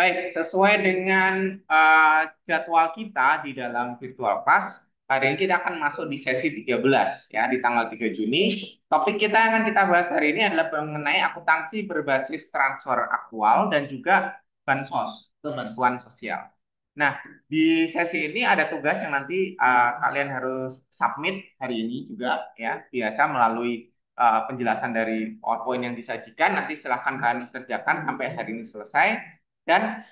Baik, sesuai dengan jadwal kita di dalam virtual class, hari ini kita akan masuk di sesi 13 ya, di tanggal 3 Juni. Topik kita yang akan kita bahas hari ini adalah mengenai akuntansi berbasis transfer aktual dan juga bansos atau bantuan sosial. Nah, di sesi ini ada tugas yang nanti kalian harus submit hari ini juga ya, biasa melalui penjelasan dari PowerPoint yang disajikan. Nanti silahkan kalian kerjakan sampai hari ini selesai. Dan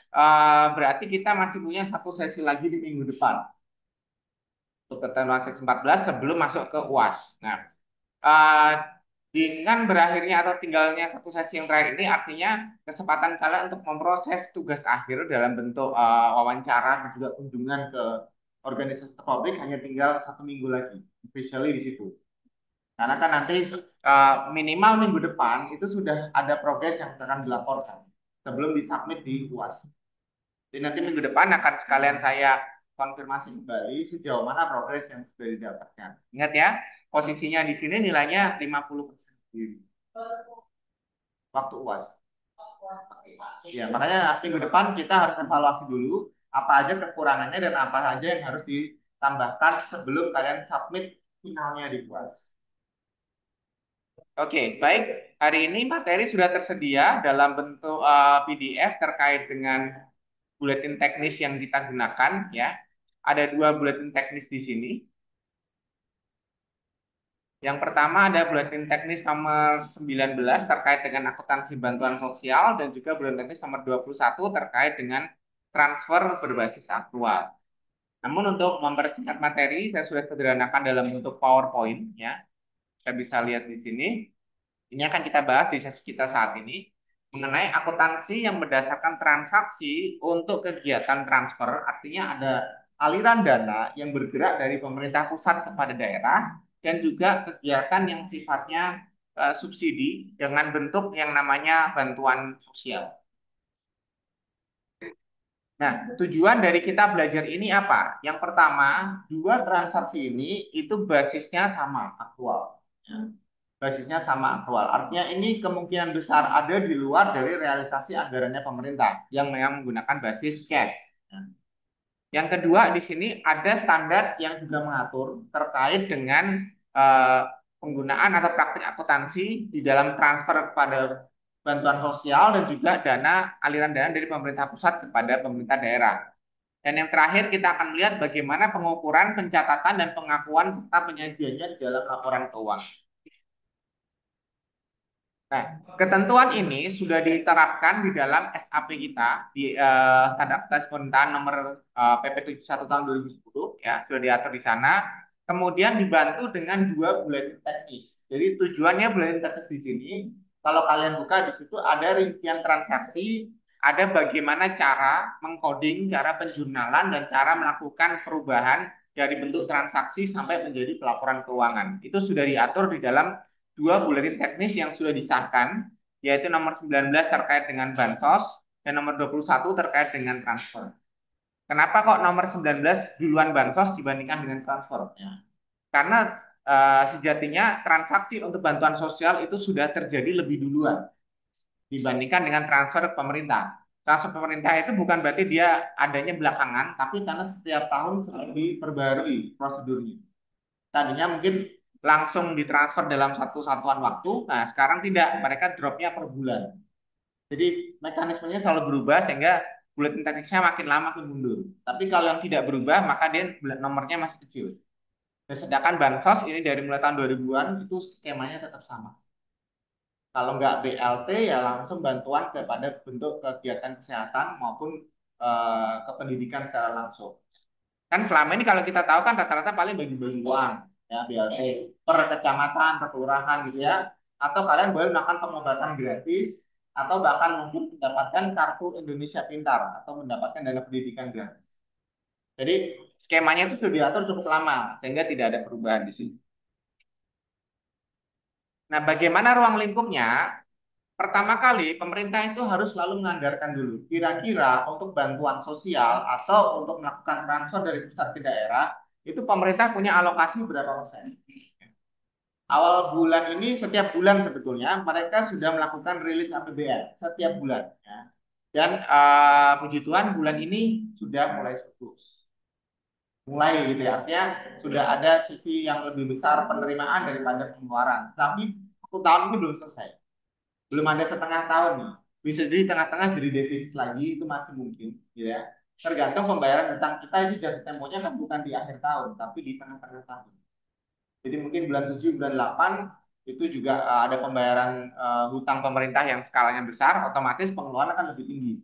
berarti kita masih punya satu sesi lagi di minggu depan untuk ketentuan sesi 14 sebelum masuk ke UAS. Nah, eh, dengan berakhirnya atau tinggalnya satu sesi yang terakhir ini artinya kesempatan kalian untuk memproses tugas akhir dalam bentuk wawancara dan juga kunjungan ke organisasi publik hanya tinggal 1 minggu lagi, especially di situ. Karena kan nanti minimal minggu depan itu sudah ada progres yang akan dilaporkan sebelum disubmit di UAS. Jadi nanti minggu depan akan sekalian saya konfirmasi kembali sejauh mana progres yang sudah didapatkan. Ingat ya, posisinya di sini nilainya 50% waktu UAS. Ya, makanya minggu depan kita harus evaluasi dulu apa aja kekurangannya dan apa aja yang harus ditambahkan sebelum kalian submit finalnya di UAS. Oke, baik. Hari ini materi sudah tersedia dalam bentuk PDF terkait dengan buletin teknis yang kita gunakan ya. Ada dua buletin teknis di sini. Yang pertama ada buletin teknis nomor 19 terkait dengan akuntansi bantuan sosial dan juga buletin teknis nomor 21 terkait dengan transfer berbasis aktual. Namun untuk mempersingkat materi saya sudah sederhanakan dalam bentuk PowerPoint ya. Kita bisa lihat di sini. Ini akan kita bahas di sesi kita saat ini mengenai akuntansi yang berdasarkan transaksi untuk kegiatan transfer, artinya ada aliran dana yang bergerak dari pemerintah pusat kepada daerah dan juga kegiatan yang sifatnya subsidi dengan bentuk yang namanya bantuan sosial. Nah, tujuan dari kita belajar ini apa? Yang pertama, dua transaksi ini itu basisnya sama, aktual. Ya, basisnya sama aktual. Artinya ini kemungkinan besar ada di luar dari realisasi anggarannya pemerintah yang memang menggunakan basis cash. Nah, yang kedua di sini ada standar yang juga mengatur terkait dengan eh, penggunaan atau praktik akuntansi di dalam transfer kepada bantuan sosial dan juga aliran dana dari pemerintah pusat kepada pemerintah daerah. Dan yang terakhir kita akan melihat bagaimana pengukuran, pencatatan, dan pengakuan serta penyajiannya di dalam laporan keuangan. Nah, ketentuan ini sudah diterapkan di dalam SAP kita di Standar Atas Pemerintahan nomor PP 71 tahun 2010 ya, sudah diatur di sana. Kemudian dibantu dengan dua buletin teknis. Jadi tujuannya buletin teknis di sini, kalau kalian buka di situ ada rincian transaksi, ada bagaimana cara mengcoding, cara penjurnalan dan cara melakukan perubahan dari bentuk transaksi sampai menjadi pelaporan keuangan. Itu sudah diatur di dalam dua buletin teknis yang sudah disahkan, yaitu nomor 19 terkait dengan bansos dan nomor 21 terkait dengan transfer. Kenapa kok nomor 19 duluan bansos dibandingkan dengan transfer? Ya. Karena sejatinya transaksi untuk bantuan sosial itu sudah terjadi lebih duluan dibandingkan dengan transfer pemerintah. Transfer pemerintah itu bukan berarti dia adanya belakangan, tapi karena setiap tahun selalu diperbarui prosedurnya. Tadinya mungkin langsung ditransfer dalam satu satuan waktu. Nah, sekarang tidak, mereka dropnya per bulan. Jadi mekanismenya selalu berubah sehingga buletin teknisnya makin lama makin mundur. Tapi kalau yang tidak berubah, maka dia nomornya masih kecil. Dan sedangkan bansos ini dari mulai tahun 2000-an itu skemanya tetap sama. Kalau nggak BLT ya langsung bantuan kepada bentuk kegiatan kesehatan maupun kependidikan secara langsung. Kan selama ini kalau kita tahu kan rata-rata paling bagi-bagi uang ya BLT per kecamatan, per kelurahan gitu ya. Atau kalian boleh melakukan pengobatan gratis atau bahkan mungkin mendapatkan kartu Indonesia Pintar atau mendapatkan dana pendidikan gratis. Jadi skemanya itu sudah diatur cukup lama sehingga tidak ada perubahan di sini. Nah, bagaimana ruang lingkupnya? Pertama kali pemerintah itu harus selalu menganggarkan dulu kira-kira untuk bantuan sosial atau untuk melakukan transfer dari pusat ke daerah itu pemerintah punya alokasi berapa persen. Awal bulan ini setiap bulan sebetulnya mereka sudah melakukan rilis APBN setiap bulan ya. Dan puji Tuhan bulan ini sudah mulai surplus. Mulai gitu ya, artinya sudah ada sisi yang lebih besar penerimaan daripada pengeluaran. Tapi 1 tahun ini belum selesai. Belum ada setengah tahun nih. Bisa jadi tengah-tengah jadi defisit lagi itu masih mungkin, gitu ya. Tergantung pembayaran hutang kita itu jatuh temponya kan bukan di akhir tahun, tapi di tengah-tengah tahun. Jadi mungkin bulan 7, bulan 8 itu juga ada pembayaran hutang pemerintah yang skalanya besar, otomatis pengeluaran akan lebih tinggi.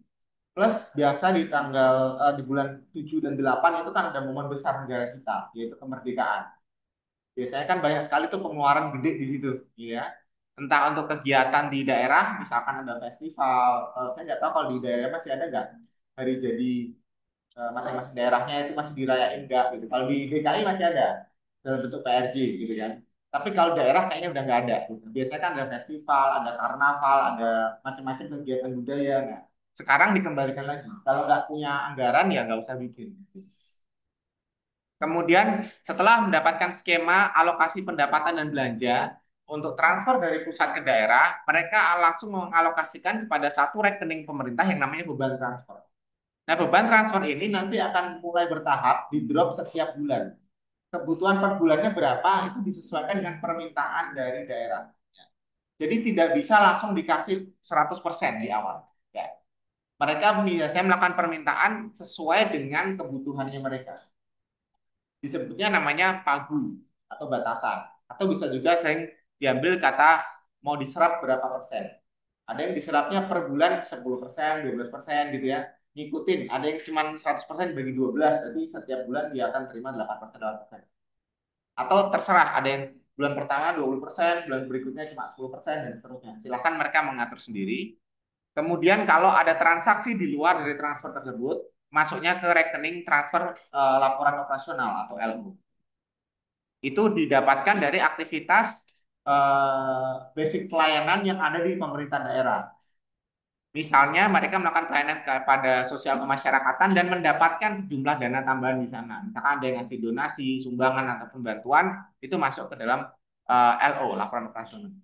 Plus biasa di tanggal di bulan 7 dan 8 itu kan ada momen besar negara kita, yaitu kemerdekaan. Biasanya kan banyak sekali tuh pengeluaran gede di situ, gitu ya. Entah untuk kegiatan di daerah, misalkan ada festival, saya nggak tahu kalau di daerah masih ada nggak hari jadi masing-masing daerahnya itu masih dirayain nggak gitu. Kalau di DKI masih ada dalam bentuk PRJ gitu kan. Tapi kalau daerah kayaknya udah nggak ada. Gitu. Biasanya kan ada festival, ada karnaval, ada macam-macam kegiatan budaya. Nah, sekarang dikembalikan lagi. Kalau nggak punya anggaran ya nggak usah bikin. Kemudian setelah mendapatkan skema alokasi pendapatan dan belanja untuk transfer dari pusat ke daerah, mereka langsung mengalokasikan kepada satu rekening pemerintah yang namanya beban transfer. Nah, beban transfer ini nanti akan mulai bertahap di drop setiap bulan. Kebutuhan per bulannya berapa itu disesuaikan dengan permintaan dari daerah. Jadi tidak bisa langsung dikasih 100% di awal. Ya. Mereka biasanya melakukan permintaan sesuai dengan kebutuhannya mereka. Disebutnya namanya pagu atau batasan. Atau bisa juga sering diambil kata mau diserap berapa persen. Ada yang diserapnya per bulan 10%, 12% gitu ya. Ngikutin, ada yang cuma 100% bagi 12, jadi setiap bulan dia akan terima 8%, 8%. Atau terserah, ada yang bulan pertama 20%, bulan berikutnya cuma 10%, dan seterusnya. Silahkan mereka mengatur sendiri. Kemudian kalau ada transaksi di luar dari transfer tersebut, masuknya ke rekening transfer laporan operasional atau LO. Itu didapatkan dari aktivitas basic pelayanan yang ada di pemerintah daerah. Misalnya mereka melakukan pelayanan kepada sosial kemasyarakatan dan mendapatkan sejumlah dana tambahan di sana. Misalkan ada yang ngasih donasi, sumbangan ataupun bantuan, itu masuk ke dalam LO, laporan operasional.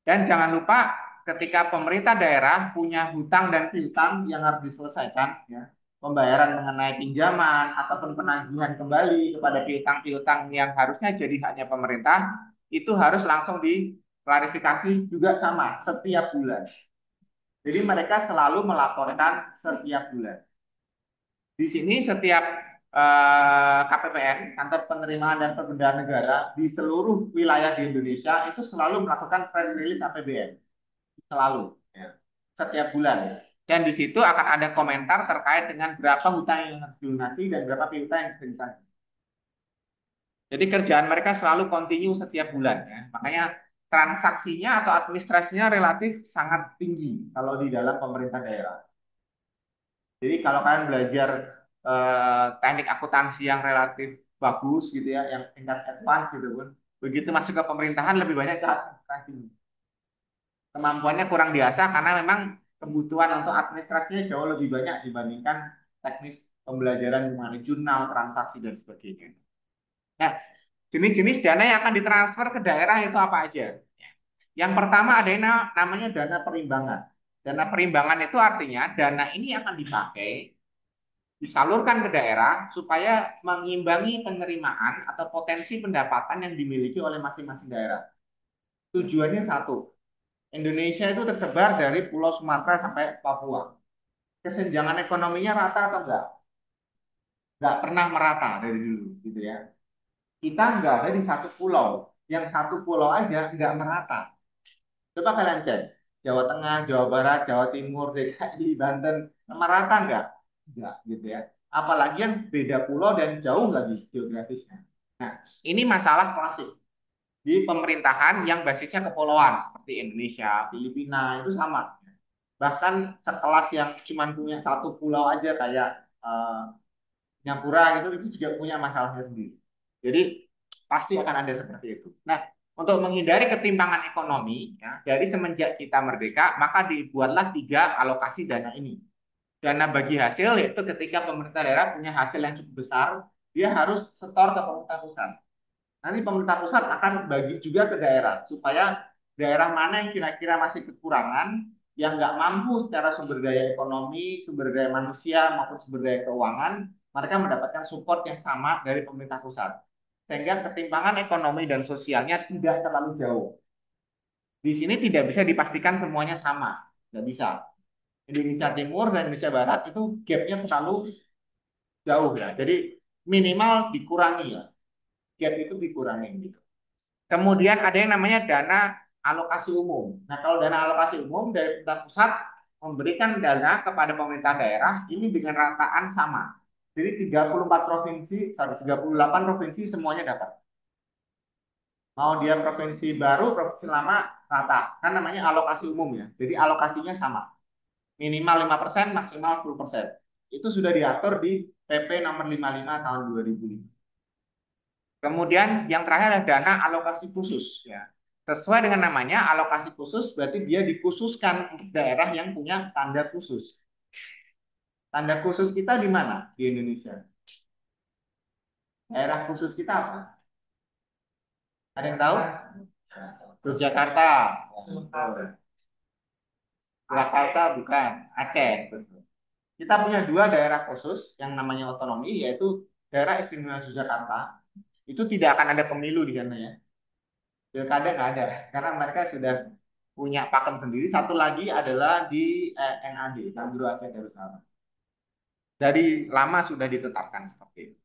Dan jangan lupa ketika pemerintah daerah punya hutang dan piutang yang harus diselesaikan, ya, pembayaran mengenai pinjaman ataupun penagihan kembali kepada piutang-piutang yang harusnya jadi haknya pemerintah, itu harus langsung diklarifikasi juga sama setiap bulan. Jadi mereka selalu melaporkan setiap bulan. Di sini setiap KPPN, Kantor Penerimaan dan Pemberdayaan Negara di seluruh wilayah di Indonesia itu selalu melakukan press release APBN. Selalu, ya. Setiap bulan. Dan di situ akan ada komentar terkait dengan berapa hutang yang harus dilunasi dan berapa piutang yang harus ditagih. Jadi kerjaan mereka selalu kontinu setiap bulan, ya. Makanya transaksinya atau administrasinya relatif sangat tinggi kalau di dalam pemerintah daerah. Jadi kalau kalian belajar teknik akuntansi yang relatif bagus gitu ya, yang tingkat advance gitu pun, begitu masuk ke pemerintahan lebih banyak ke administrasi. Kemampuannya kurang biasa karena memang kebutuhan untuk administrasinya jauh lebih banyak dibandingkan teknis pembelajaran mengenai jurnal, transaksi dan sebagainya. Nah, jenis-jenis dana yang akan ditransfer ke daerah itu apa aja? Yang pertama ada yang namanya dana perimbangan. Dana perimbangan itu artinya dana ini akan dipakai disalurkan ke daerah supaya mengimbangi penerimaan atau potensi pendapatan yang dimiliki oleh masing-masing daerah. Tujuannya satu, Indonesia itu tersebar dari Pulau Sumatera sampai Papua. Kesenjangan ekonominya rata atau enggak? Enggak pernah merata dari dulu, gitu ya. Kita enggak ada di satu pulau. Yang satu pulau aja enggak merata. Coba kalian cek. Jawa Tengah, Jawa Barat, Jawa Timur, DKI, Banten, merata enggak? Enggak, gitu ya. Apalagi yang beda pulau dan jauh lagi geografisnya. Nah, ini masalah klasik di pemerintahan yang basisnya kepulauan seperti Indonesia, Filipina itu sama. Bahkan sekelas yang cuma punya satu pulau aja kayak Singapura gitu itu juga punya masalahnya sendiri. Jadi pasti akan ada seperti itu. Nah, untuk menghindari ketimpangan ekonomi ya, dari semenjak kita merdeka, maka dibuatlah 3 alokasi dana ini. Dana bagi hasil yaitu ketika pemerintah daerah punya hasil yang cukup besar, dia harus setor ke pemerintah pusat. Nanti pemerintah pusat akan bagi juga ke daerah supaya daerah mana yang kira-kira masih kekurangan yang nggak mampu secara sumber daya ekonomi, sumber daya manusia maupun sumber daya keuangan, mereka mendapatkan support yang sama dari pemerintah pusat. Sehingga ketimpangan ekonomi dan sosialnya tidak terlalu jauh. Di sini tidak bisa dipastikan semuanya sama, nggak bisa. Indonesia Timur dan Indonesia Barat itu gapnya terlalu jauh ya. Jadi minimal dikurangi ya. Gap itu dikurangi gitu. Kemudian ada yang namanya dana alokasi umum. Nah, kalau dana alokasi umum dari pemerintah pusat memberikan dana kepada pemerintah daerah ini dengan rataan sama. Jadi 34 provinsi, 38 provinsi semuanya dapat. Mau dia provinsi baru, provinsi lama, rata. Kan namanya alokasi umum ya. Jadi alokasinya sama. Minimal 5%, maksimal 10%. Itu sudah diatur di PP nomor 55 tahun 2005. Kemudian yang terakhir adalah dana alokasi khusus ya. Sesuai dengan namanya alokasi khusus berarti dia dikhususkan untuk daerah yang punya tanda khusus. Tanda khusus kita di mana di Indonesia? Daerah khusus kita apa? Ada yang tahu? Yogyakarta. Jakarta bukan, Aceh. Kita punya dua daerah khusus yang namanya otonomi yaitu daerah istimewa Yogyakarta. Itu tidak akan ada pemilu di sana ya. Pilkada nggak ada karena mereka sudah punya pakem sendiri. Satu lagi adalah di NAD, Nanggroe Aceh Darussalam. Dari lama sudah ditetapkan seperti itu.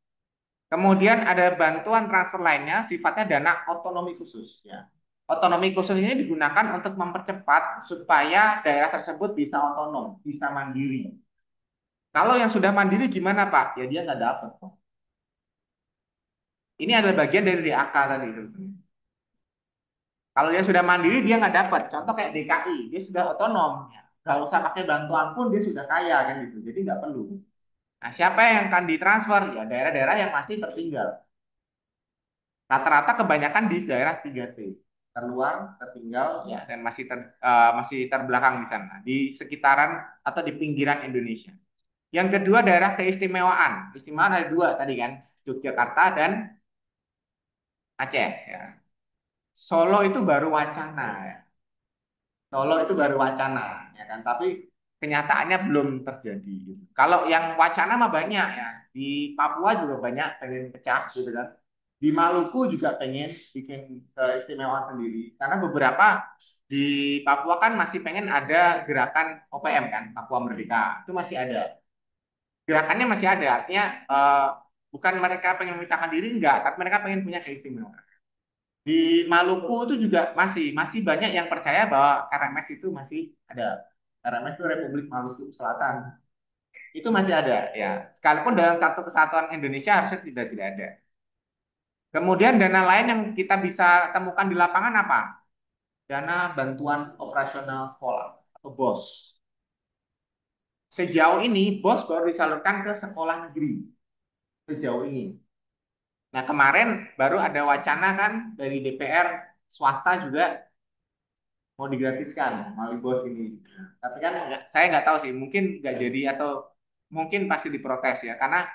Kemudian ada bantuan transfer lainnya sifatnya dana otonomi khusus ya. Otonomi khusus ini digunakan untuk mempercepat supaya daerah tersebut bisa otonom, bisa mandiri. Kalau yang sudah mandiri gimana Pak? Ya dia nggak dapat. Ini adalah bagian dari DAK tadi. Kalau dia sudah mandiri dia nggak dapat. Contoh kayak DKI, dia sudah otonom. Ya. Nggak usah pakai bantuan pun dia sudah kaya kan gitu. Jadi nggak perlu. Nah, siapa yang akan ditransfer? Ya daerah-daerah yang masih tertinggal. Rata-rata kebanyakan di daerah 3T. Terluar, tertinggal, ya, dan masih terbelakang di sana. Di sekitaran atau di pinggiran Indonesia. Yang kedua daerah keistimewaan. Keistimewaan ada dua tadi kan. Yogyakarta dan Aceh. Ya. Solo itu baru wacana. Ya. Solo itu baru wacana, ya kan? Tapi kenyataannya belum terjadi. Kalau yang wacana mah banyak ya. Di Papua juga banyak pengen pecah, gitu kan. Di Maluku juga pengen bikin keistimewaan sendiri. Karena beberapa di Papua kan masih pengen ada gerakan OPM kan, Papua Merdeka. Itu masih ada. Gerakannya masih ada, artinya bukan mereka pengen memisahkan diri, enggak, tapi mereka pengen punya keistimewaan. Di Maluku itu juga masih banyak yang percaya bahwa RMS itu masih ada. RMS itu Republik Maluku Selatan. Itu masih ada ya. Sekalipun dalam satu kesatuan Indonesia harusnya tidak ada. Kemudian dana lain yang kita bisa temukan di lapangan apa? Dana bantuan operasional sekolah atau BOS. Sejauh ini BOS baru disalurkan ke sekolah negeri. Sejauh ini. Nah kemarin baru ada wacana kan dari DPR swasta juga mau digratiskan melalui bos ini. Tapi kan saya nggak tahu sih, mungkin nggak jadi atau mungkin pasti diprotes ya, karena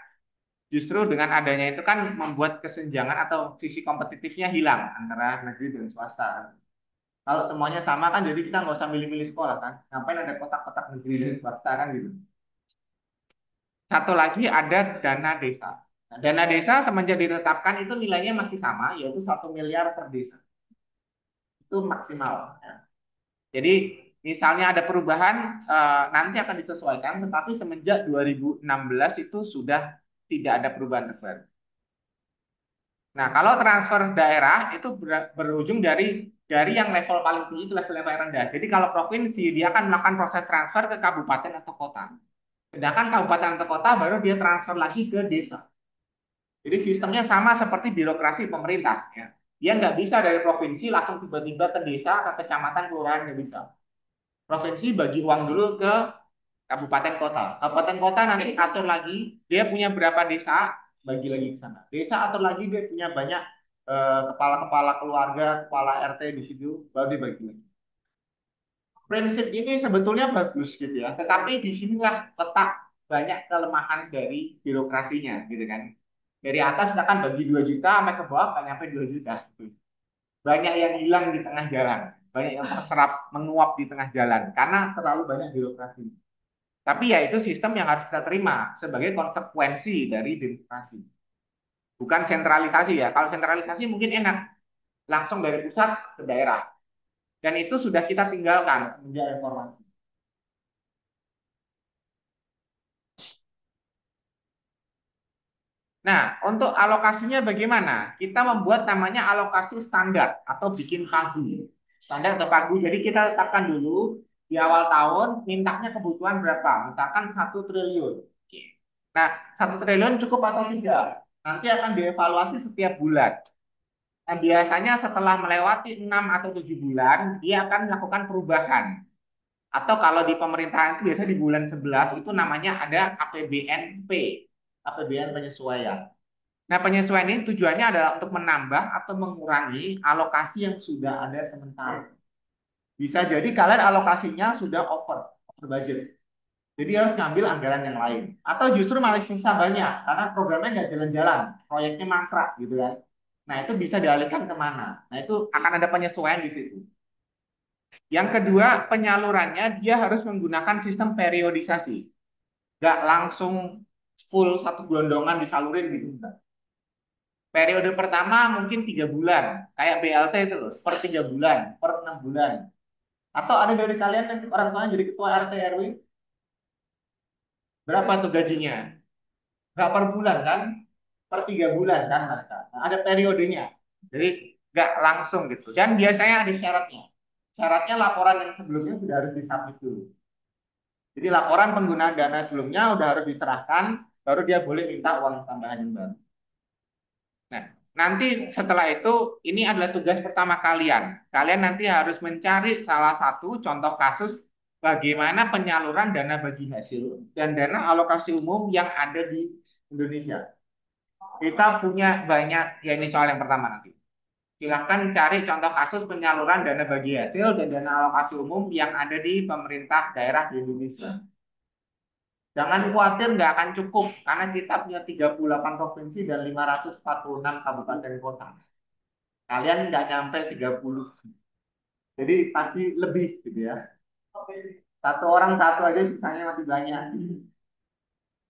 justru dengan adanya itu kan membuat kesenjangan atau sisi kompetitifnya hilang antara negeri dan swasta. Kalau semuanya sama kan, jadi kita nggak usah milih-milih sekolah kan. Ngapain ada kotak-kotak negeri dan swasta kan gitu. Satu lagi ada dana desa. Nah, dana desa semenjak ditetapkan itu nilainya masih sama, yaitu 1 miliar per desa. Itu maksimal. Ya. Jadi misalnya ada perubahan nanti akan disesuaikan, tetapi semenjak 2016 itu sudah tidak ada perubahan terbaru. Nah, kalau transfer daerah itu berujung dari yang level paling tinggi ke level yang rendah. Jadi kalau provinsi dia akan melakukan proses transfer ke kabupaten atau kota. Sedangkan kabupaten atau kota baru dia transfer lagi ke desa. Jadi sistemnya sama seperti birokrasi pemerintah. Ya. Dia nggak bisa dari provinsi langsung tiba-tiba ke desa, ke kecamatan, kelurahan, nggak bisa. Provinsi bagi uang dulu ke kabupaten kota. Kabupaten kota nanti atur lagi dia punya berapa desa, bagi lagi ke sana. Desa atur lagi dia punya banyak kepala-kepala keluarga, kepala RT di situ, baru dibagi lagi. Prinsip ini sebetulnya bagus gitu ya, tetapi di sinilah letak banyak kelemahan dari birokrasinya gitu kan. Dari atas misalkan bagi 2 juta sampai ke bawah nggak nyampe 2 juta. Banyak yang hilang di tengah jalan. banyak yang terserap menguap di tengah jalan karena terlalu banyak birokrasi. Tapi ya itu sistem yang harus kita terima sebagai konsekuensi dari demokrasi. Bukan sentralisasi ya. Kalau sentralisasi mungkin enak, langsung dari pusat ke daerah. Dan itu sudah kita tinggalkan semenjak reformasi. Nah, untuk alokasinya bagaimana? Kita membuat namanya alokasi standar atau bikin pagu. Standar atau pagu. Jadi kita tetapkan dulu di awal tahun mintanya kebutuhan berapa? Misalkan 1 triliun. Nah, 1 triliun cukup atau tidak? Nanti akan dievaluasi setiap bulan. Nah, biasanya setelah melewati 6 atau 7 bulan, dia akan melakukan perubahan. Atau kalau di pemerintahan itu biasanya di bulan 11 itu namanya ada APBNP, APBN penyesuaian. Nah, penyesuaian ini tujuannya adalah untuk menambah atau mengurangi alokasi yang sudah ada sementara. Bisa jadi kalian alokasinya sudah over budget. Jadi harus ngambil anggaran yang lain. Atau justru malah sisa banyak, karena programnya nggak jalan-jalan, proyeknya mangkrak gitu kan. Nah, itu bisa dialihkan kemana? Nah, itu akan ada penyesuaian di situ. Yang kedua, penyalurannya dia harus menggunakan sistem periodisasi. Nggak langsung full satu gelondongan disalurin gitu. Enggak. Periode pertama mungkin 3 bulan, kayak BLT itu loh, per 3 bulan, per 6 bulan. Atau ada dari kalian yang orang tuanya jadi ketua RT RW, berapa tuh gajinya? Nggak per bulan kan? Per 3 bulan kan mereka. Nah, ada periodenya. Jadi nggak langsung gitu. Dan biasanya ada syaratnya. Syaratnya laporan yang sebelumnya sudah harus disubmit dulu. Jadi laporan penggunaan dana sebelumnya udah harus diserahkan, baru dia boleh minta uang tambahan yang baru. Nah, nanti setelah itu ini adalah tugas pertama kalian. Kalian nanti harus mencari salah satu contoh kasus bagaimana penyaluran dana bagi hasil dan dana alokasi umum yang ada di Indonesia. Kita punya banyak, ya ini soal yang pertama nanti. Silahkan cari contoh kasus penyaluran dana bagi hasil dan dana alokasi umum yang ada di pemerintah daerah di Indonesia. Jangan khawatir nggak akan cukup karena kita punya 38 provinsi dan 546 kabupaten kota. Kalian nggak nyampe 30. Jadi pasti lebih gitu ya. Satu orang satu aja sisanya masih banyak.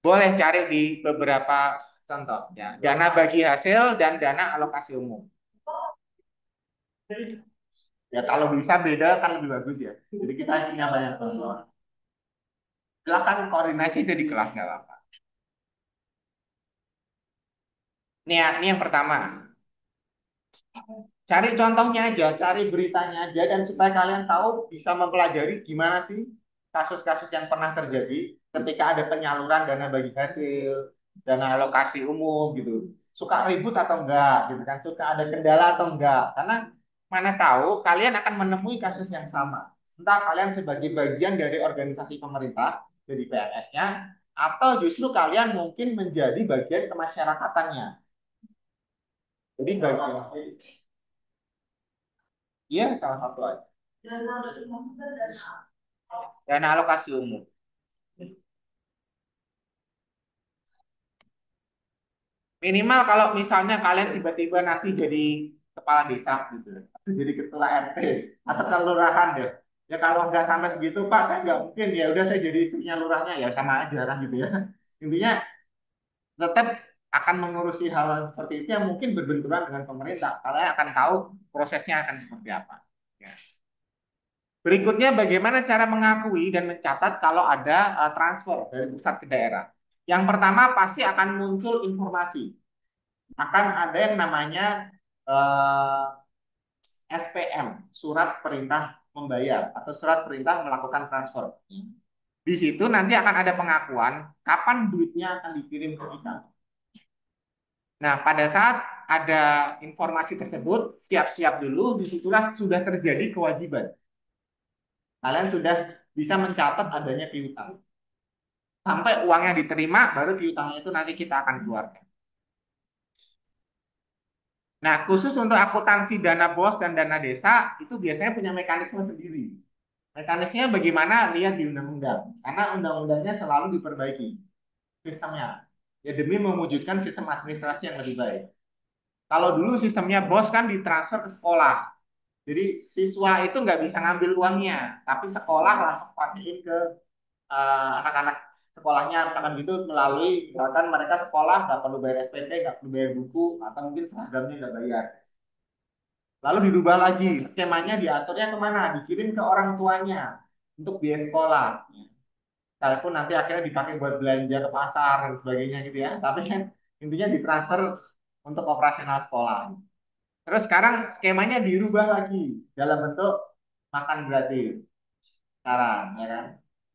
Boleh cari di beberapa contoh ya. Dana bagi hasil dan dana alokasi umum. Ya kalau bisa beda kan lebih bagus ya. Jadi kita punya banyak contoh. Silakan koordinasi itu di kelas nggak apa-apa. Nih ya, ini yang pertama. Cari contohnya aja, cari beritanya aja, dan supaya kalian tahu bisa mempelajari gimana sih kasus-kasus yang pernah terjadi ketika ada penyaluran dana bagi hasil, dana alokasi umum gitu. Suka ribut atau enggak gitu kan, suka ada kendala atau enggak. Karena mana tahu kalian akan menemui kasus yang sama. Entah kalian sebagai bagian dari organisasi pemerintah, jadi PNS-nya, atau justru kalian mungkin menjadi bagian kemasyarakatannya. Jadi bagian, iya salah satu aja. Dana alokasi umum. Minimal kalau misalnya kalian tiba-tiba nanti jadi kepala desa gitu, atau jadi ketua RT atau kelurahan deh. Ya kalau nggak sampai segitu Pak, saya nggak mungkin ya udah saya jadi istrinya lurahnya ya sama aja kan gitu ya. Intinya tetap akan mengurusi hal seperti itu yang mungkin berbenturan dengan pemerintah. Kalian akan tahu prosesnya akan seperti apa. Ya. Berikutnya bagaimana cara mengakui dan mencatat kalau ada transfer dari pusat ke daerah. Yang pertama pasti akan muncul informasi. Akan ada yang namanya eh, SPM, surat perintah membayar atau surat perintah melakukan transfer. Di situ nanti akan ada pengakuan kapan duitnya akan dikirim ke kita. Nah, pada saat ada informasi tersebut, siap-siap dulu, disitulah sudah terjadi kewajiban. Kalian sudah bisa mencatat adanya piutang. Sampai uangnya diterima, baru piutangnya itu nanti kita akan keluarkan. Nah, khusus untuk akuntansi dana bos dan dana desa, itu biasanya punya mekanisme sendiri. Mekanismenya bagaimana? Lihat di undang-undang. Karena undang-undangnya selalu diperbaiki sistemnya. Ya demi mewujudkan sistem administrasi yang lebih baik. Kalau dulu sistemnya bos kan ditransfer ke sekolah. Jadi siswa itu nggak bisa ngambil uangnya, tapi sekolah langsung pakaiin ke anak-anak sekolahnya, misalkan gitu melalui misalkan mereka sekolah nggak perlu bayar SPP, nggak perlu bayar buku, atau mungkin seragamnya nggak bayar. Lalu dirubah lagi, skemanya diaturnya kemana? Dikirim ke orang tuanya untuk biaya sekolah. Kalaupun nanti akhirnya dipakai buat belanja ke pasar dan sebagainya gitu ya. Tapi kan intinya ditransfer untuk operasional sekolah. Terus sekarang skemanya dirubah lagi dalam bentuk makan gratis sekarang, ya kan?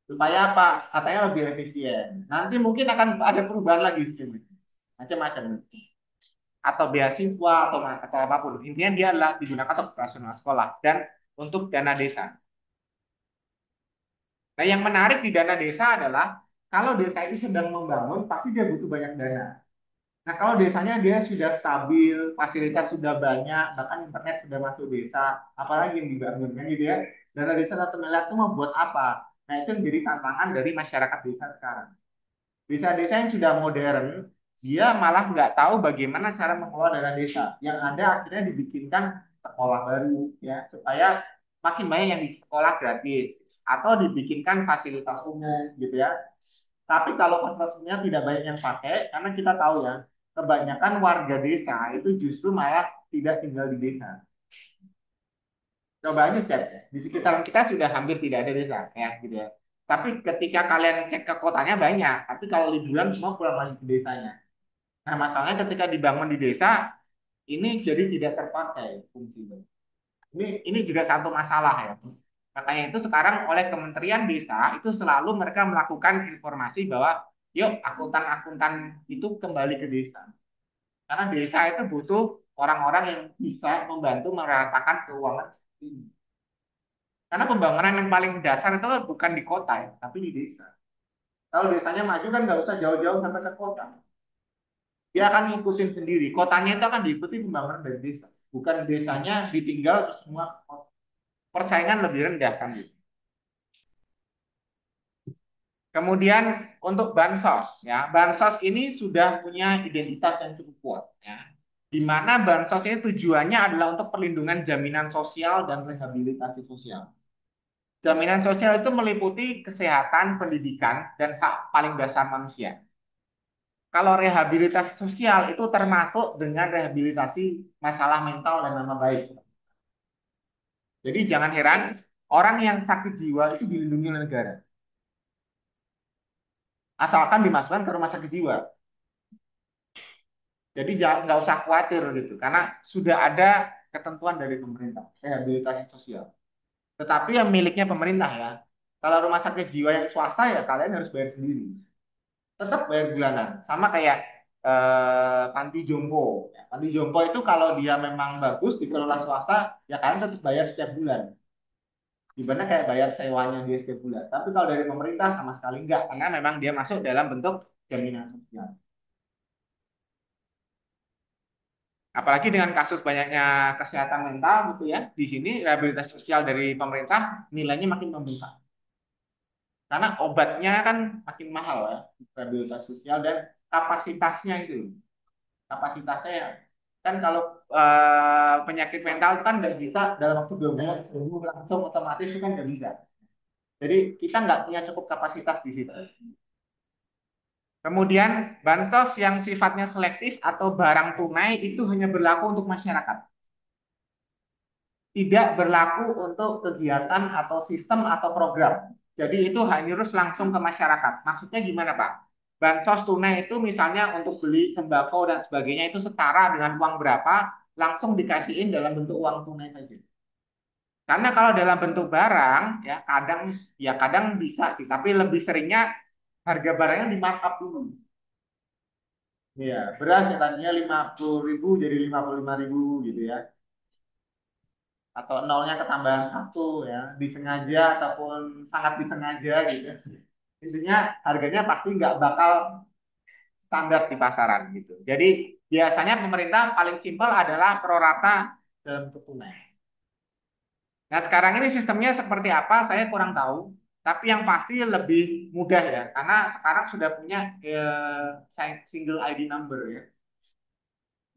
Supaya apa? Katanya lebih efisien. Nanti mungkin akan ada perubahan lagi skemanya. Macam-macam. Atau beasiswa atau apapun. Intinya dia adalah digunakan untuk operasional sekolah dan untuk dana desa. Nah, yang menarik di dana desa adalah kalau desa itu sedang membangun, pasti dia butuh banyak dana. Nah, kalau desanya dia sudah stabil, fasilitas sudah banyak, bahkan internet sudah masuk desa, apalagi yang dibangun kan gitu ya. Dana desa 1 miliar itu membuat apa? Nah, itu menjadi tantangan dari masyarakat desa sekarang. Desa-desa yang sudah modern, dia malah nggak tahu bagaimana cara mengelola dana desa. Yang ada akhirnya dibikinkan sekolah baru, ya, supaya makin banyak yang di sekolah gratis atau dibikinkan fasilitas umum, gitu ya. Tapi kalau fasilitas umumnya tidak banyak yang pakai, karena kita tahu ya, kebanyakan warga desa itu justru malah tidak tinggal di desa. Coba aja cek, di sekitaran kita sudah hampir tidak ada desa, ya, gitu ya. Tapi ketika kalian cek ke kotanya banyak, tapi kalau liburan semua pulang lagi ke desanya. Nah, masalahnya ketika dibangun di desa, ini jadi tidak terpakai fungsinya. Ini juga satu masalah ya. Makanya itu sekarang oleh Kementerian Desa itu selalu mereka melakukan informasi bahwa yuk akuntan-akuntan itu kembali ke desa. Karena desa itu butuh orang-orang yang bisa membantu meratakan keuangan ini. Karena pembangunan yang paling dasar itu bukan di kota ya, tapi di desa. Kalau desanya maju kan nggak usah jauh-jauh sampai ke kota. Dia akan ngikutin sendiri. Kotanya itu akan diikuti pembangunan dari desa. Bukan desanya ditinggal terus semua persaingan lebih rendah kan gitu. Kemudian untuk bansos ya, bansos ini sudah punya identitas yang cukup kuat ya. Di mana bansos ini tujuannya adalah untuk perlindungan jaminan sosial dan rehabilitasi sosial. Jaminan sosial itu meliputi kesehatan, pendidikan, dan hak paling dasar manusia. Kalau rehabilitasi sosial itu termasuk dengan rehabilitasi masalah mental dan nama baik. Jadi jangan heran orang yang sakit jiwa itu dilindungi oleh negara. Asalkan dimasukkan ke rumah sakit jiwa. Jadi jangan nggak usah khawatir gitu, karena sudah ada ketentuan dari pemerintah rehabilitasi sosial. Tetapi yang miliknya pemerintah ya. Kalau rumah sakit jiwa yang swasta ya kalian harus bayar sendiri. Tetap bayar bulanan. Sama kayak panti jompo. Ya, panti jompo itu kalau dia memang bagus dikelola swasta, ya kalian tetap bayar setiap bulan. Gimana kayak bayar sewanya dia setiap bulan. Tapi kalau dari pemerintah sama sekali enggak, karena memang dia masuk dalam bentuk jaminan sosial. Apalagi dengan kasus banyaknya kesehatan mental gitu ya, di sini rehabilitasi sosial dari pemerintah nilainya makin membengkak. Karena obatnya kan makin mahal ya, rehabilitasi sosial dan kapasitasnya itu. Kapasitasnya ya, kan kalau penyakit mental itu kan nggak bisa dalam waktu 2 bulan sembuh langsung otomatis itu kan nggak bisa. Jadi kita nggak punya cukup kapasitas di situ. Kemudian bansos yang sifatnya selektif atau barang tunai itu hanya berlaku untuk masyarakat. Tidak berlaku untuk kegiatan atau sistem atau program. Jadi itu harus langsung ke masyarakat. Maksudnya gimana, Pak? Bansos tunai itu misalnya untuk beli sembako dan sebagainya itu setara dengan uang berapa, langsung dikasihin dalam bentuk uang tunai saja. Karena kalau dalam bentuk barang, ya kadang bisa sih, tapi lebih seringnya harga barangnya di markup dulu. Iya, beras yang tadinya 50.000 jadi 55.000 gitu ya. Atau nolnya ketambahan satu ya, disengaja ataupun sangat disengaja gitu. Intinya harganya pasti nggak bakal standar di pasaran gitu. Jadi biasanya pemerintah paling simpel adalah pro rata dalam bentuk tunai. Nah sekarang ini sistemnya seperti apa saya kurang tahu, tapi yang pasti lebih mudah ya, karena sekarang sudah punya single ID number ya,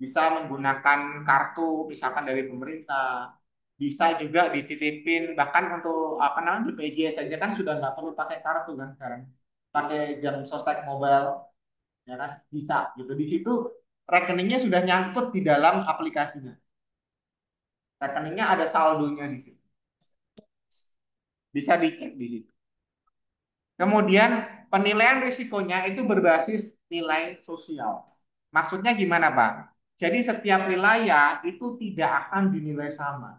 bisa menggunakan kartu misalkan dari pemerintah Bisa juga dititipin, bahkan untuk apa namanya BPJS saja kan sudah nggak perlu pakai kartu kan sekarang, pakai jam sostek mobile, ya kan bisa gitu. Di situ rekeningnya sudah nyangkut di dalam aplikasinya, rekeningnya ada saldonya di situ, bisa dicek di situ. Kemudian penilaian risikonya itu berbasis nilai sosial. Maksudnya gimana, Pak? Jadi setiap wilayah itu tidak akan dinilai sama.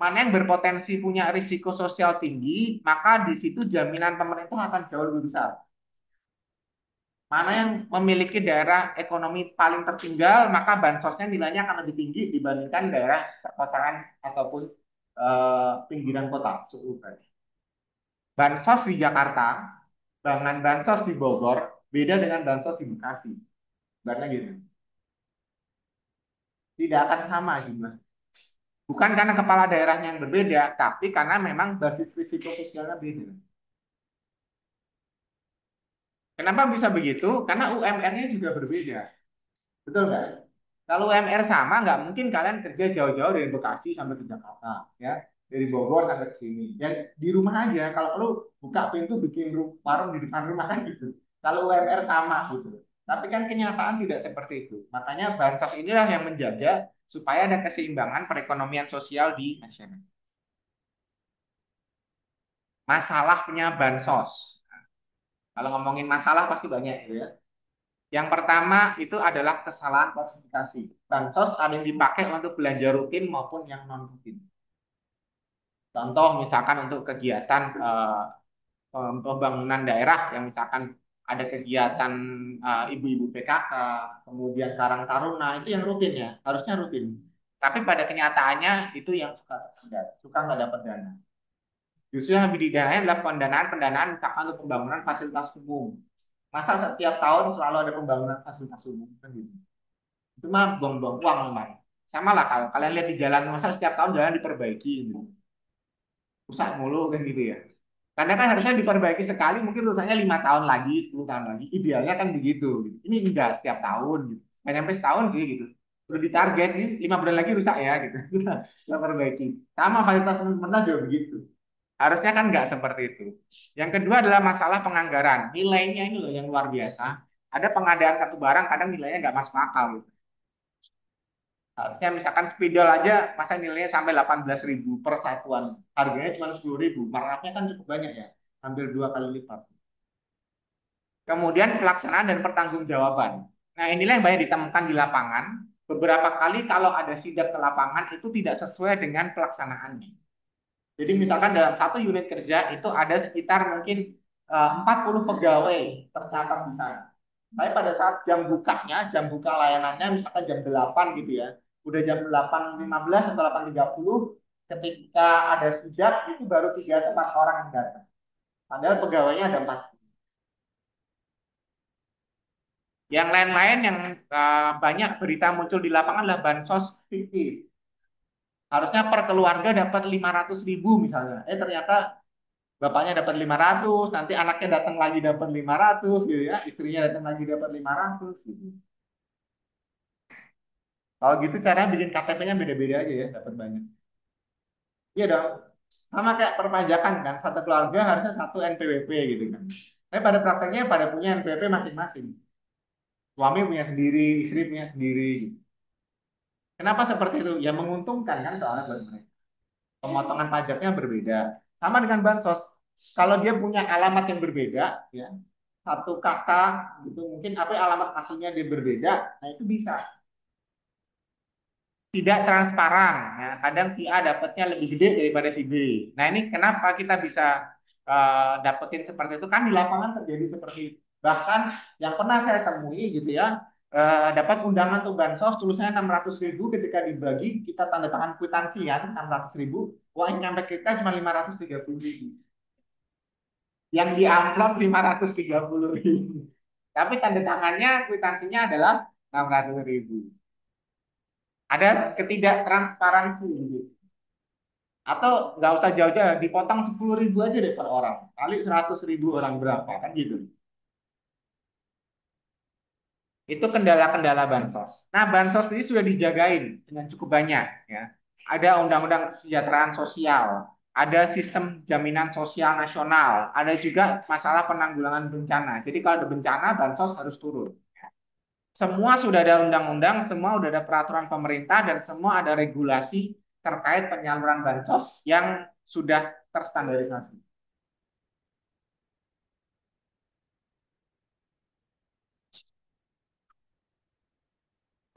Mana yang berpotensi punya risiko sosial tinggi, maka di situ jaminan pemerintah akan jauh lebih besar. Mana yang memiliki daerah ekonomi paling tertinggal, maka bansosnya nilainya akan lebih tinggi dibandingkan daerah perkotaan ataupun pinggiran kota. Bansos di Jakarta, dengan bansos di Bogor, beda dengan bansos di Bekasi. Karena gitu, tidak akan sama jumlah. Bukan karena kepala daerahnya yang berbeda, tapi karena memang basis risiko sosialnya beda. Kenapa bisa begitu? Karena UMR-nya juga berbeda. Betul nggak? Kalau UMR sama, nggak mungkin kalian kerja jauh-jauh dari Bekasi sampai ke Jakarta, ya, dari Bogor sampai ke sini. Ya di rumah aja. Kalau perlu buka pintu bikin warung di depan rumah kan gitu. Kalau UMR sama gitu. Tapi kan kenyataan tidak seperti itu. Makanya bansos inilah yang menjaga supaya ada keseimbangan perekonomian sosial di masyarakat. Masalahnya bansos. Kalau ngomongin masalah pasti banyak gitu ya. Yang pertama itu adalah kesalahan klasifikasi. Bansos ada yang dipakai untuk belanja rutin maupun yang non rutin. Contoh misalkan untuk kegiatan pembangunan daerah yang misalkan ada kegiatan ibu-ibu PKK, kemudian Karang Taruna itu yang rutin ya, harusnya rutin. Tapi pada kenyataannya itu yang suka tersendat, suka nggak dapat dana. Justru yang lebih didanain adalah pendanaan-pendanaan misalkan untuk pembangunan fasilitas umum. Masa setiap tahun selalu ada pembangunan fasilitas umum kan gitu. Itu mah buang-buang uang memang. Sama lah kalau kalian lihat di jalan, masa setiap tahun jalan diperbaiki gitu. Rusak mulu kan gitu ya. Karena kan harusnya diperbaiki sekali, mungkin rusaknya 5 tahun lagi, 10 tahun lagi. Idealnya kan begitu. Gitu. Ini enggak setiap tahun. Gitu. Nggak sampai setahun sih gitu. Udah ditarget ini 5 bulan lagi rusak ya gitu. Kita perbaiki. Sama fasilitas pemerintah juga begitu. Harusnya kan nggak seperti itu. Yang kedua adalah masalah penganggaran. Nilainya ini loh yang luar biasa. Ada pengadaan satu barang kadang nilainya nggak masuk akal. Gitu. Harusnya misalkan spidol aja masa nilainya sampai 18.000 per satuan. Harganya cuma 10.000. Markupnya kan cukup banyak ya. Hampir 2 kali lipat. Kemudian pelaksanaan dan pertanggungjawaban. Nah, inilah yang banyak ditemukan di lapangan. Beberapa kali kalau ada sidak ke lapangan itu tidak sesuai dengan pelaksanaannya. Jadi misalkan dalam satu unit kerja itu ada sekitar mungkin 40 pegawai tercatat di sana. Tapi pada saat jam bukanya, jam buka layanannya misalkan jam 8 gitu ya. Udah jam 8.15 atau 8.30 ketika ada sidak itu baru 3 atau 4 orang yang datang. Padahal pegawainya ada 4. Yang lain-lain yang banyak berita muncul di lapangan adalah bansos fiktif. Harusnya per keluarga dapat 500.000 misalnya. Ternyata bapaknya dapat 500, nanti anaknya datang lagi dapat 500 gitu ya, istrinya datang lagi dapat 500 gitu. Kalau gitu caranya bikin KTP-nya beda-beda aja ya, dapat banyak. Iya dong. Sama kayak perpajakan kan, satu keluarga harusnya satu NPWP gitu kan. Tapi pada prakteknya pada punya NPWP masing-masing. Suami punya sendiri, istri punya sendiri gitu. Kenapa seperti itu? Ya menguntungkan kan soalnya buat mereka. Pemotongan pajaknya berbeda. Sama dengan bansos. Kalau dia punya alamat yang berbeda, ya satu kakak gitu, mungkin apa alamat aslinya dia berbeda, nah itu bisa. Tidak transparan. Ya. Kadang si A dapatnya lebih gede daripada si B. Nah ini kenapa kita bisa dapetin seperti itu kan di lapangan terjadi seperti itu. Bahkan yang pernah saya temui gitu ya, dapat undangan tuh bansos tulisannya 600.000 ketika dibagi kita tanda tangan kwitansi kan 600.000, uang yang nyampe kita cuma 530.000. Yang di amplop 530.000. Tapi tanda tangannya kwitansinya adalah 600.000. Ada ketidaktransparansi gitu. Atau nggak usah jauh-jauh, dipotong 10.000 aja deh per orang. Kali 100.000 orang berapa kan gitu. Itu kendala-kendala bansos. Nah, bansos ini sudah dijagain dengan cukup banyak ya. ada undang-undang kesejahteraan sosial, ada sistem jaminan sosial nasional, ada juga masalah penanggulangan bencana. Jadi kalau ada bencana, bansos harus turun. Semua sudah ada undang-undang, semua sudah ada peraturan pemerintah, dan semua ada regulasi terkait penyaluran bansos yang sudah terstandarisasi.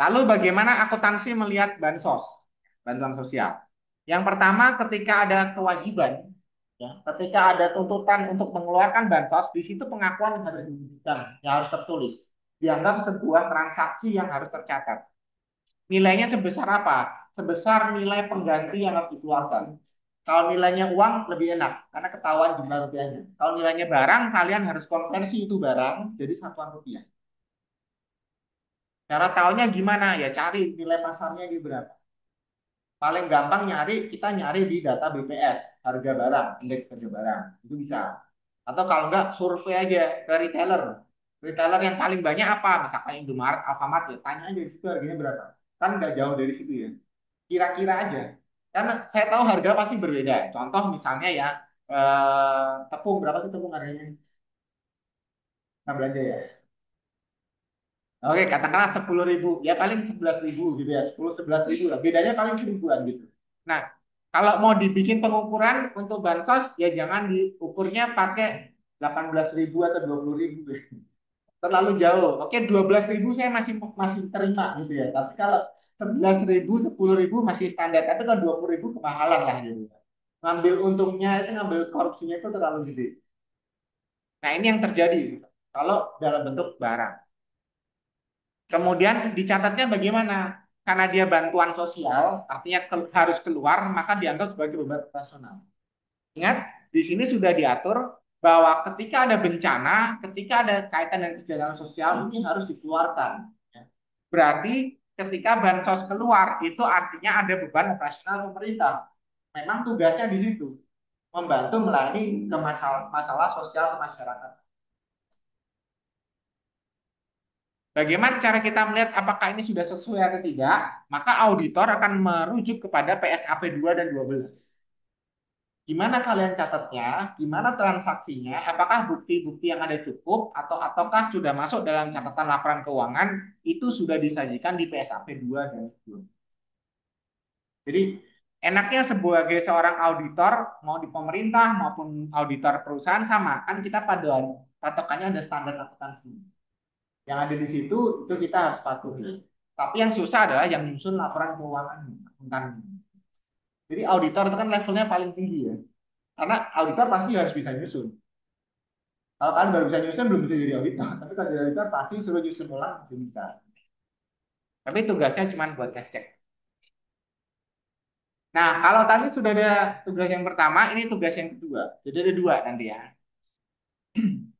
Lalu bagaimana akuntansi melihat bansos, bantuan sosial? Yang pertama, ketika ada kewajiban, ya, ketika ada tuntutan untuk mengeluarkan bansos, di situ pengakuan yang harus diberikan, yang harus tertulis, dianggap sebuah transaksi yang harus tercatat. Nilainya sebesar apa? Sebesar nilai pengganti yang harus dikeluarkan. Kalau nilainya uang lebih enak karena ketahuan jumlah rupiahnya. Kalau nilainya barang, kalian harus konversi itu barang jadi satuan rupiah. Cara tahunya gimana? Ya cari nilai pasarnya di berapa. Paling gampang nyari, kita nyari di data BPS, harga barang, indeks harga barang. Itu bisa. Atau kalau enggak, survei aja ke retailer. Retailer yang paling banyak apa? Misalkan Indomaret, Alfamart, ya tanya aja di situ harganya berapa. Kan nggak jauh dari situ ya. Kira-kira aja. Karena saya tahu harga pasti berbeda. Contoh misalnya ya, tepung berapa sih tepung harganya? Nah, belanja ya. Oke, katakanlah 10.000, ya paling 11.000 gitu ya, 10-11 ribu lah. Bedanya paling seribuan gitu. Nah, kalau mau dibikin pengukuran untuk bansos, ya jangan diukurnya pakai 18.000 atau 20.000. Terlalu jauh. Oke, 12.000 saya masih masih terima gitu ya. Tapi kalau 11.000, 10.000 masih standar. Tapi kalau 20.000 kemahalan lah gitu. Ngambil untungnya itu, ngambil korupsinya itu terlalu gede. Nah, ini yang terjadi gitu. Kalau dalam bentuk barang. Kemudian dicatatnya bagaimana? Karena dia bantuan sosial, artinya harus keluar, maka dianggap sebagai beban operasional. Ingat, di sini sudah diatur bahwa ketika ada bencana, ketika ada kaitan dengan kesejahteraan sosial, ini harus dikeluarkan. Berarti ketika bansos keluar, itu artinya ada beban operasional pemerintah. Memang tugasnya di situ, membantu melayani ke masalah sosial masyarakat. Bagaimana cara kita melihat apakah ini sudah sesuai atau tidak? Maka auditor akan merujuk kepada PSAP 2 dan 12. Gimana kalian catatnya? Gimana transaksinya? Apakah bukti-bukti yang ada cukup ataukah sudah masuk dalam catatan laporan keuangan itu sudah disajikan di PSAP 2 dan 12. Jadi enaknya sebagai seorang auditor mau di pemerintah maupun auditor perusahaan sama kan kita paduan patokannya ada standar akuntansi. Yang ada di situ itu kita harus patuhi. Tapi yang susah adalah yang nyusun laporan keuangan akuntan. Jadi auditor itu kan levelnya paling tinggi ya. Karena auditor pasti harus bisa nyusun. Kalau kalian baru bisa nyusun belum bisa jadi auditor. Tapi kalau jadi auditor pasti suruh nyusun ulang masih bisa. Tapi tugasnya cuma buat ngecek. Nah, kalau tadi sudah ada tugas yang pertama, ini tugas yang kedua. Jadi ada dua nanti ya.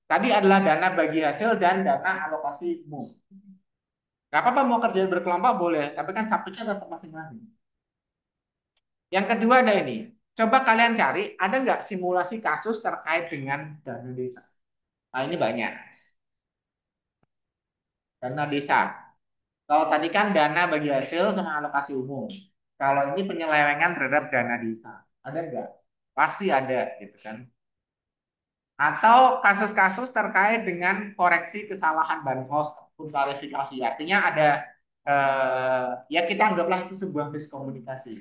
Tadi adalah dana bagi hasil dan dana alokasi umum. Gak apa-apa mau kerjaan berkelompok boleh, tapi kan subjeknya tetap masing-masing. Yang kedua ada ini. Coba kalian cari, ada nggak simulasi kasus terkait dengan dana desa? Nah, ini banyak. Dana desa. Kalau tadi kan dana bagi hasil sama alokasi umum. Kalau ini penyelewengan terhadap dana desa. Ada nggak? Pasti ada, gitu kan. Atau kasus-kasus terkait dengan koreksi kesalahan bansos ataupun klarifikasi. Artinya ada, ya kita anggaplah itu sebuah miskomunikasi.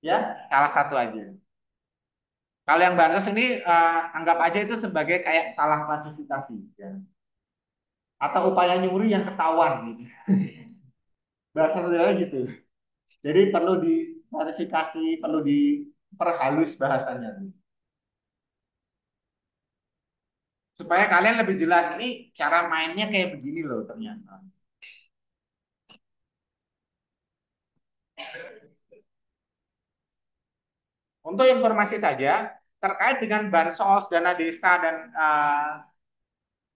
Ya, salah satu aja. Kalau yang bansos ini anggap aja itu sebagai kayak salah klasifikasi, ya. Atau upaya nyuri yang ketahuan gitu. Bahasa sederhana gitu. Jadi perlu diklarifikasi, perlu diperhalus bahasanya supaya kalian lebih jelas ini cara mainnya kayak begini loh ternyata. Untuk informasi saja terkait dengan bansos, dana desa dan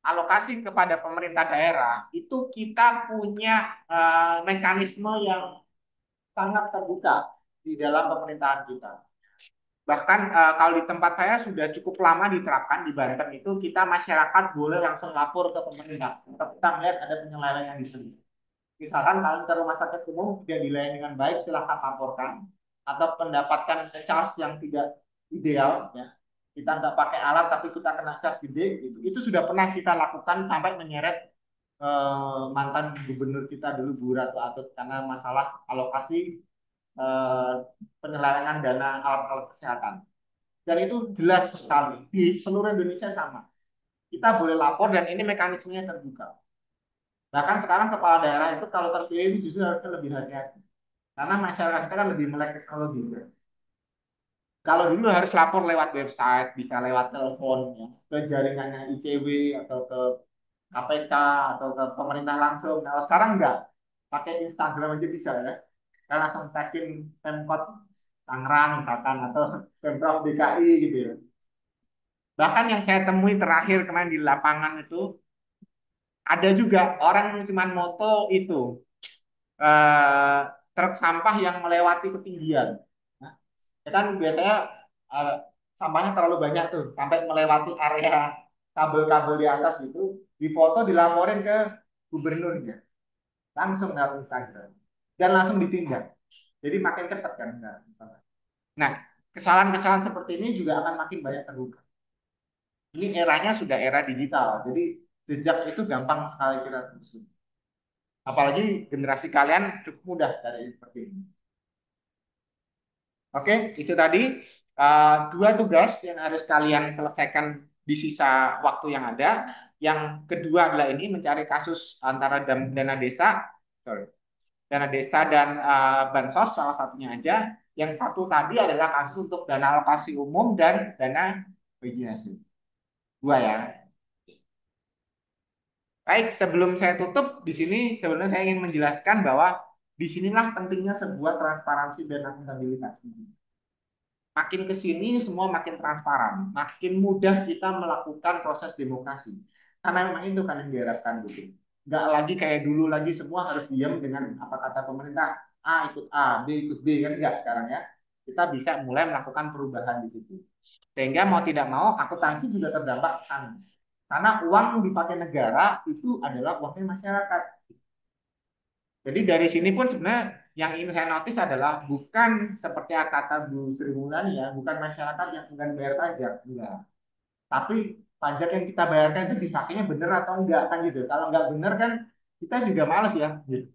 alokasi kepada pemerintah daerah itu kita punya mekanisme yang sangat terbuka di dalam pemerintahan kita. Bahkan kalau di tempat saya sudah cukup lama diterapkan di Banten itu kita masyarakat boleh langsung lapor ke pemerintah. Tetap kita melihat ada penyelewengan di sini. Misalkan kalian ke rumah sakit umum tidak dilayani dengan baik, silahkan laporkan. Atau mendapatkan charge yang tidak ideal, ya. Kita nggak pakai alat tapi kita kena charge gede, gitu. Itu sudah pernah kita lakukan sampai menyeret mantan gubernur kita dulu Bu Ratu Atut karena masalah alokasi eh, penyelewengan dana alat-alat kesehatan. Dan itu jelas sekali di seluruh Indonesia sama. Kita boleh lapor dan ini mekanismenya terbuka. Bahkan sekarang kepala daerah itu kalau terpilih itu justru harusnya lebih hati-hati. Karena masyarakat kita kan lebih melek teknologi. Kalau dulu harus lapor lewat website, bisa lewat telepon, ya, ke jaringannya ICW atau ke KPK atau ke pemerintah langsung. Nah, kalau sekarang enggak, pakai Instagram aja bisa ya. Karena langsung tagin Pemkot Tangerang misalkan atau Pemprov DKI gitu ya. Bahkan yang saya temui terakhir kemarin di lapangan itu ada juga orang yang cuma moto itu eh, truk sampah yang melewati ketinggian. Nah, ya kan biasanya eh, sampahnya terlalu banyak tuh sampai melewati area kabel-kabel di atas gitu, difoto dilaporin ke gubernurnya, langsung lewat Instagram dan langsung ditindak. Jadi makin cepat kan. Nah, kesalahan-kesalahan seperti ini juga akan makin banyak terbuka. Ini eranya sudah era digital, jadi jejak itu gampang sekali kita telusuri. Apalagi generasi kalian cukup mudah dari seperti ini. Oke, itu tadi dua tugas yang harus kalian selesaikan di sisa waktu yang ada. Yang kedua adalah ini mencari kasus antara dana desa, sorry, dana desa dan bansos salah satunya aja. Yang satu tadi adalah kasus untuk dana alokasi umum dan dana originasi. Dua ya. Baik, sebelum saya tutup di sini sebenarnya saya ingin menjelaskan bahwa disinilah pentingnya sebuah transparansi dan akuntabilitas. Makin ke sini semua makin transparan, makin mudah kita melakukan proses demokrasi. Karena memang itu kan yang diharapkan dulu. Nggak lagi kayak dulu lagi semua harus diam dengan apa kata pemerintah. A ikut A, B ikut B kan enggak sekarang ya. Kita bisa mulai melakukan perubahan di situ. Sehingga mau tidak mau akuntansi juga terdampak ke sana. Karena uang yang dipakai negara itu adalah uangnya masyarakat. Jadi dari sini pun sebenarnya yang ingin saya notice adalah bukan seperti kata Bu Sri Mulyani ya, bukan masyarakat yang enggan bayar pajak, enggak. Tapi pajak yang kita bayarkan itu dipakainya benar atau enggak kan gitu. Kalau enggak benar kan kita juga males ya, gitu.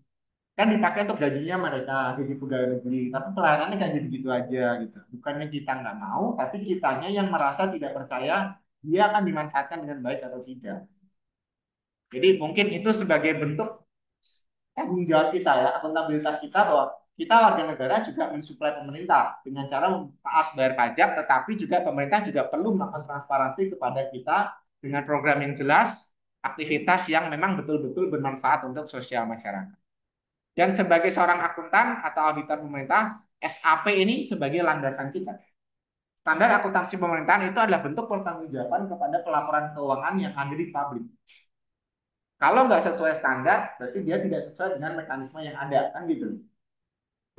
Kan dipakai untuk gajinya mereka, gaji pegawai negeri, tapi pelayanannya kan gitu-gitu aja gitu. Bukannya kita nggak mau, tapi kitanya yang merasa tidak percaya dia akan dimanfaatkan dengan baik atau tidak. Jadi mungkin itu sebagai bentuk tanggung jawab kita ya, akuntabilitas kita bahwa kita warga negara juga mensuplai pemerintah dengan cara taat bayar pajak, tetapi juga pemerintah juga perlu melakukan transparansi kepada kita dengan program yang jelas, aktivitas yang memang betul-betul bermanfaat untuk sosial masyarakat. Dan sebagai seorang akuntan atau auditor pemerintah, SAP ini sebagai landasan kita. Standar akuntansi pemerintahan itu adalah bentuk pertanggungjawaban kepada pelaporan keuangan yang ada di publik. Kalau nggak sesuai standar, berarti dia tidak sesuai dengan mekanisme yang ada, kan gitu.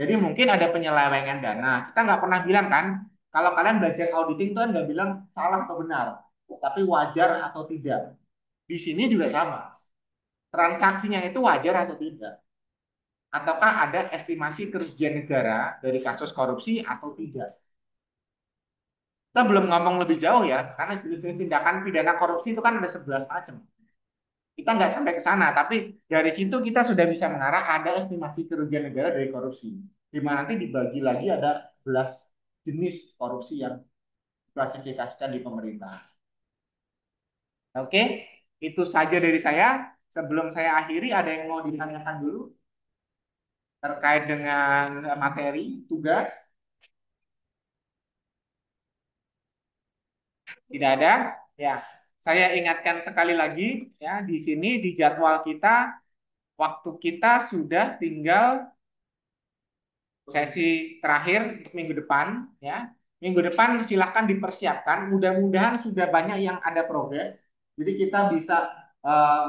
Jadi mungkin ada penyelewengan dana. Kita nggak pernah bilang kan, kalau kalian belajar auditing itu kan nggak bilang salah atau benar, tapi wajar atau tidak. Di sini juga sama. Transaksinya itu wajar atau tidak. Ataukah ada estimasi kerugian negara dari kasus korupsi atau tidak. Kita belum ngomong lebih jauh ya, karena jenis-jenis tindakan pidana korupsi itu kan ada 11 macam. Kita nggak sampai ke sana, tapi dari situ kita sudah bisa mengarah ada estimasi kerugian negara dari korupsi. Di mana nanti dibagi lagi ada 11 jenis korupsi yang diklasifikasikan di pemerintah. Oke, itu saja dari saya. Sebelum saya akhiri, ada yang mau ditanyakan dulu terkait dengan materi, tugas? Tidak ada? Ya, saya ingatkan sekali lagi ya, di sini di jadwal kita, waktu kita sudah tinggal sesi terakhir untuk minggu depan ya. Minggu depan silahkan dipersiapkan. Mudah-mudahan sudah banyak yang ada progres. Jadi kita bisa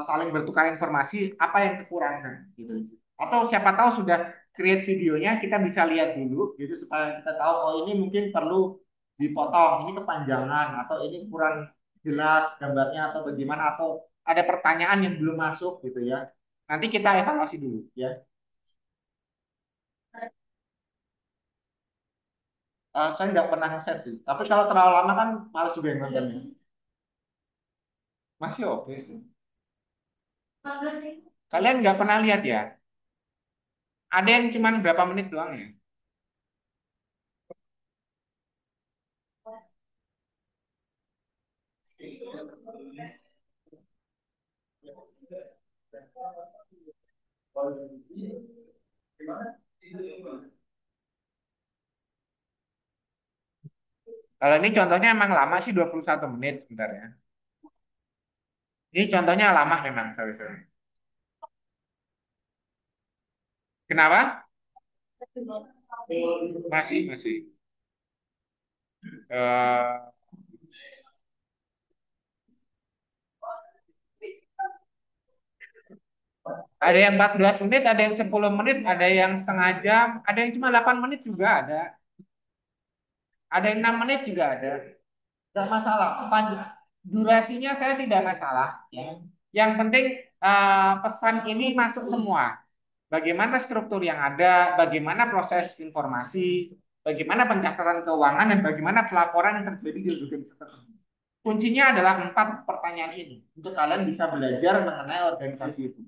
saling bertukar informasi apa yang kekurangan gitu. Atau siapa tahu sudah create videonya kita bisa lihat dulu gitu supaya kita tahu oh ini mungkin perlu dipotong, ini kepanjangan atau ini kurang jelas gambarnya atau bagaimana atau ada pertanyaan yang belum masuk gitu ya. Nanti kita evaluasi dulu ya. Saya nggak pernah ngeset sih. Tapi kalau terlalu lama kan males juga yang nontonnya. Masih oke sih. Kalian nggak pernah lihat ya? Ada yang cuma berapa menit doang ya? Kalau ini contohnya emang lama sih 21 menit sebentar ya. Ini contohnya lama memang, sorry, sorry. Kenapa? Masih, masih. Eh, ada yang 14 menit, ada yang 10 menit, ada yang setengah jam, ada yang cuma 8 menit juga ada. Ada yang 6 menit juga ada. Tidak masalah. Durasinya saya tidak masalah. Ya. Yang penting pesan ini masuk semua. Bagaimana struktur yang ada, bagaimana proses informasi, bagaimana pencatatan keuangan, dan bagaimana pelaporan yang terjadi di organisasi tersebut. Kuncinya adalah 4 pertanyaan ini untuk kalian bisa belajar mengenai organisasi itu.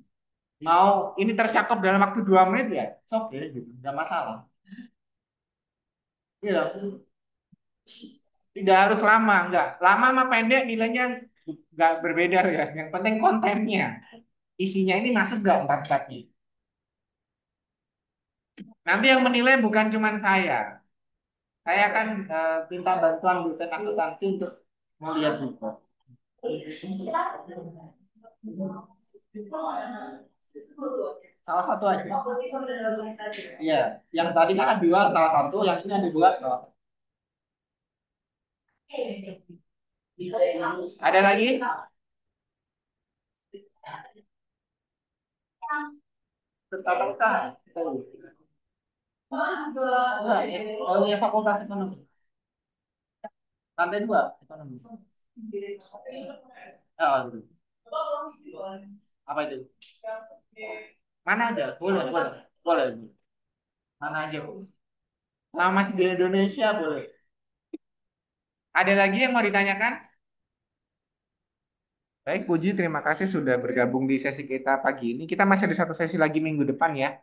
Mau ini tercakup dalam waktu 2 menit ya, oke, okay, gitu, nggak masalah. Iya, tidak harus lama, nggak lama sama pendek nilainya nggak berbeda ya. Yang penting kontennya, isinya ini masuk nggak 4 empatnya. Nanti yang menilai bukan cuma saya akan minta bantuan dosen akuntansi untuk melihat juga. Salah satu aja. Iya, yang tadi kan ada dua, salah satu, yang ini ada dua. Ada lagi? Tata usaha. Enggak, oh ya fakultas ekonomi. Lantai 2 ekonomi. Oh, gitu. Apa itu? Mana aja? Boleh, boleh. Boleh. Mana aja, Bu? Nama masih di Indonesia boleh. Ada lagi yang mau ditanyakan? Baik, Puji, terima kasih sudah bergabung di sesi kita pagi ini. Kita masih ada satu sesi lagi minggu depan ya.